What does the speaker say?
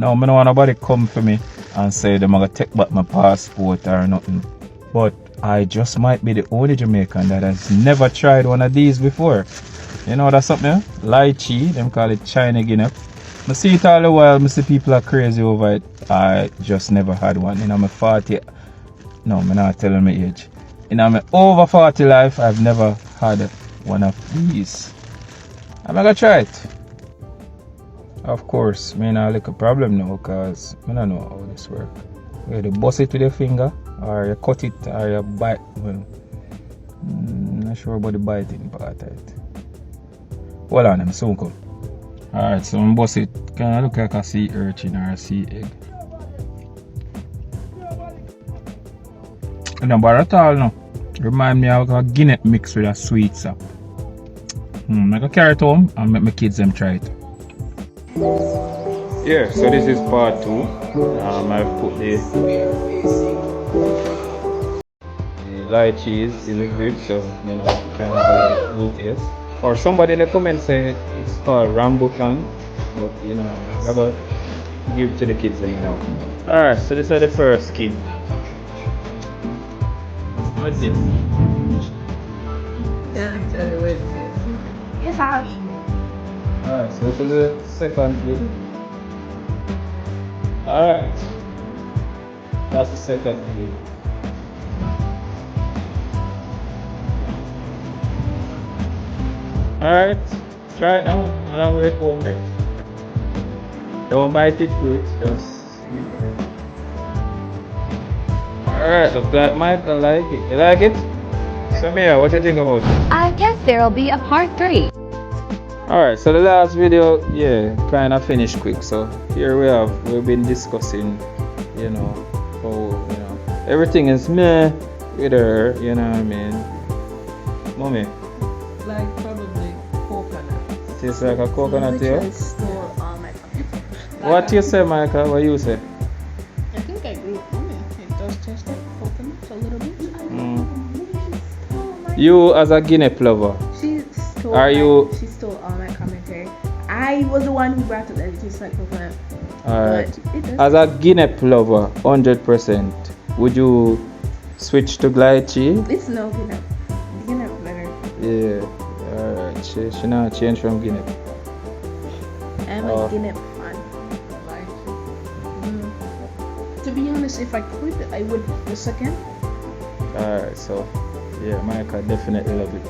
No, I don't want nobody come for me and say they're gonna take back my passport or nothing. But I just might be the only Jamaican that has never tried one of these before. You know that's something? Lychee, them call it China Guinea. I see it all the while, I see people are crazy over it. I just never had one. You know, I'm 40. No, I'm not telling my age. In my over 40 life, I've never had one of these. I'm gonna try it. Of course, me not like a problem now because I don't know how this works. You bust it with your finger, or you cut it, or you bite. Well, not sure about the biting part of it. Hold on, I'm soon come. Alright, so I'm bust it. Kind of look like a sea urchin or a sea egg. No bad at all, no. Remind me of a Guinea mixed with a sweet sap. I can carry it home and make my kids them try it. Yeah, so this is part 2. I've put the lychees in the fridge, so you know, kind of how it is. Or somebody in the comments say it's called rambutan, but you know, I'm gonna give it to the kids now. Alright, so this is the first kid. What's this? Yeah, tell you what it is. Yes, I. Alright, so this is the second kid. Alright, that's the second kid. Alright, try it now. I'll wait for it. Don't bite it quick, just. Alright, looks like Michael like it. You like it? Samia, what do you think about it? I guess there'll be a part 3. Alright, so the last video, yeah, kind of finished quick. So here we've been discussing, you know, how, you know, everything is meh with her, you know what I mean? Mommy. Like probably coconut. Tastes like a coconut to you? Store all my What you say, Michael? What you say? I think I agree with mommy. It does taste like coconut a little bit. You as a Guinea lover, She stole she stole all my commentary. I was the one who brought it that it tastes like coconut. alright, But it does. as a Guinea lover, 100%, would you switch to lychee? It's no Guinea. Guinea better. Yeah, alright, she not change from Guinea. I'm a Guinea fan. Like, to be honest, if I could, I would the second. Alright, so yeah, Michael definitely love it.